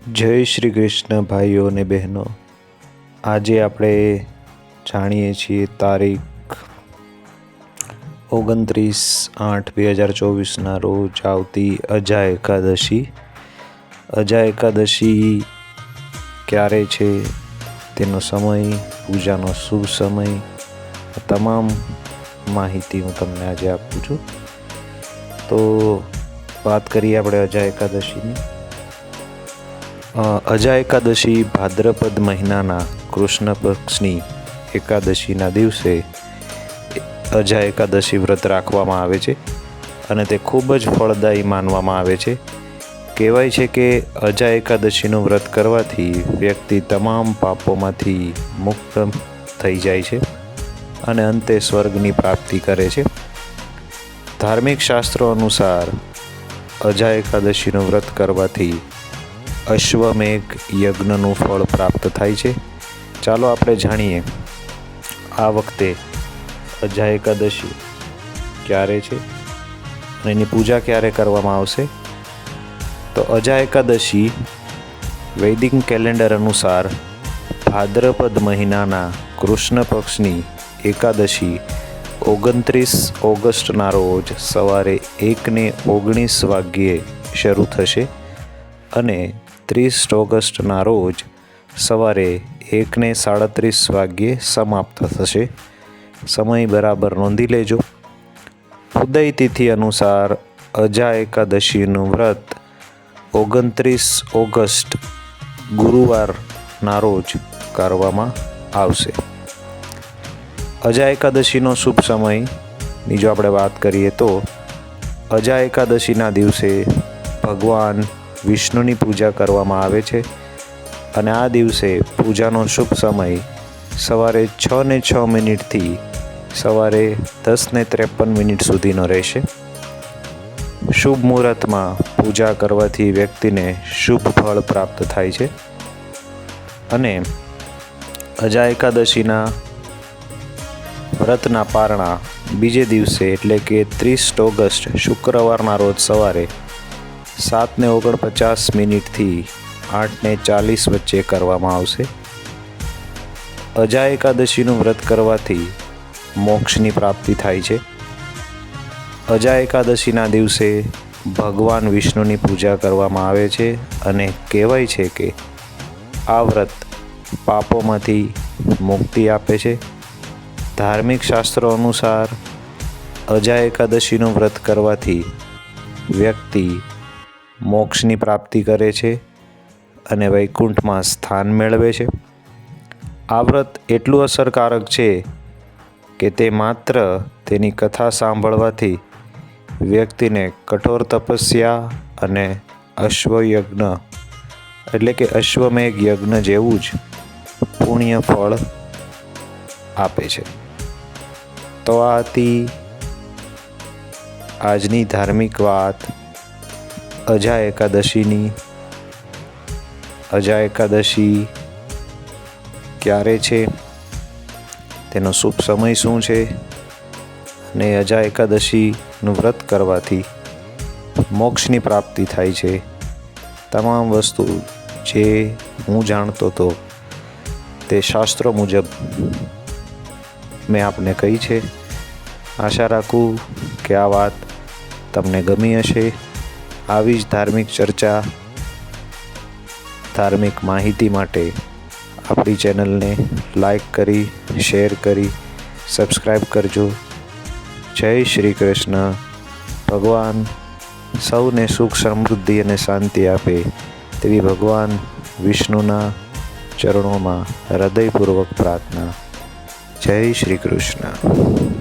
જય શ્રી કૃષ્ણ ભાઈઓ અને બહેનો. આજે આપણે જાણીએ છીએ તારીખ 29/8/2024 રોજ આવતી અજા એકાદશી. અજા એકાદશી ક્યારે છે, તેનો સમય, પૂજાનો શુભ સમય, તમામ માહિતી હું તમને આજે આપું છું. તો વાત કરીએ આપણે અજા એકાદશીની. અજા એકાદશી ભાદ્રપદ મહિનાના કૃષ્ણ પક્ષની એકાદશીના દિવસે અજા એકાદશી વ્રત રાખવામાં આવે છે અને તે ખૂબ જ ફળદાયી માનવામાં આવે છે. કહેવાય છે કે અજા એકાદશીનું વ્રત કરવાથી વ્યક્તિ તમામ પાપોમાંથી મુક્ત થઈ જાય છે અને અંતે સ્વર્ગની પ્રાપ્તિ કરે છે. ધાર્મિક શાસ્ત્રો અનુસાર અજા એકાદશીનું વ્રત કરવાથી અશ્વમેઘ યજ્ઞનું ફળ પ્રાપ્ત થાય છે. ચાલો આપણે જાણીએ આ વખતે અજા એકાદશી ક્યારે છે અને એની પૂજા ક્યારે કરવામાં આવશે. તો અજા એકાદશી વૈદિક કેલેન્ડર અનુસાર ભાદ્રપદ મહિનાના કૃષ્ણ પક્ષની એકાદશી 29 ઓગસ્ટના રોજ સવારે 1:19 વાગ્યે શરૂ થશે અને 30 ઓગસ્ટના રોજ સવારે 1:37 વાગ્યે સમાપ્ત થશે. સમય બરાબર નોંધી લેજો. ઉદય તિથિ અનુસાર અજા એકાદશીનું વ્રત 29 ઓગસ્ટ ગુરુવારના રોજ કરવામાં આવશે. અજા એકાદશીનો શુભ સમયની જો આપણે વાત કરીએ તો અજા એકાદશીના દિવસે ભગવાન વિષ્ણુની પૂજા કરવામાં આવે છે અને આ દિવસે પૂજાનો શુભ સમય સવારે 6:06 થી સવારે 10:53 સુધીનો રહેશે. શુભ મુહૂર્તમાં પૂજા કરવાથી વ્યક્તિને શુભ ફળ પ્રાપ્ત થાય છે અને અજા એકાદશીના વ્રતના પારણા બીજે દિવસે એટલે કે 30 ઓગસ્ટ શુક્રવારના રોજ સવારે 7:49 થી 8:40 વચ્ચે કરવામાં આવશે. અજા એકાદશીનું વ્રત કરવાથી મોક્ષની પ્રાપ્તિ થાય છે. અજા એકાદશીના દિવસે ભગવાન વિષ્ણુની પૂજા કરવામાં આવે છે અને કહેવાય છે કે આ વ્રત પાપોમાંથી મુક્તિ આપે છે. ધાર્મિક શાસ્ત્રો અનુસાર અજા એકાદશીનું વ્રત કરવાથી વ્યક્તિ મોક્ષની પ્રાપ્તિ કરે છે અને વૈકુંઠમાં સ્થાન મેળવે છે. આ વ્રત એટલું અસરકારક છે કે તે માત્ર તેની કથા સાંભળવાથી વ્યક્તિને કઠોર તપસ્યા અને અશ્વયજ્ઞ એટલે કે અશ્વમેઘ યજ્ઞ જેવું જ પુણ્ય ફળ આપે છે. તો આ હતી આજની ધાર્મિક વાત અજા એકાદશીની. અજા એકાદશી ક્યારે છે, તેનો શુભ સમય શું છે અને અજા એકાદશીનું વ્રત કરવાથી મોક્ષની પ્રાપ્તિ થાય છે. તમામ વસ્તુ જે હું જાણતો હતો તે શાસ્ત્રો મુજબ મેં આપને કહી છે. આશા રાખું કે આ વાત તમને ગમી હશે. આવી જ ધાર્મિક ચર્ચા, ધાર્મિક માહિતી માટે આપણી ચેનલને લાઈક કરી, શેર કરી, સબસ્ક્રાઈબ કરજો. જય શ્રી કૃષ્ણ. ભગવાન સૌને સુખ, સમૃદ્ધિ અને શાંતિ આપે તેવી ભગવાન વિષ્ણુના ચરણોમાં હૃદયપૂર્વક પ્રાર્થના. જય શ્રી કૃષ્ણ.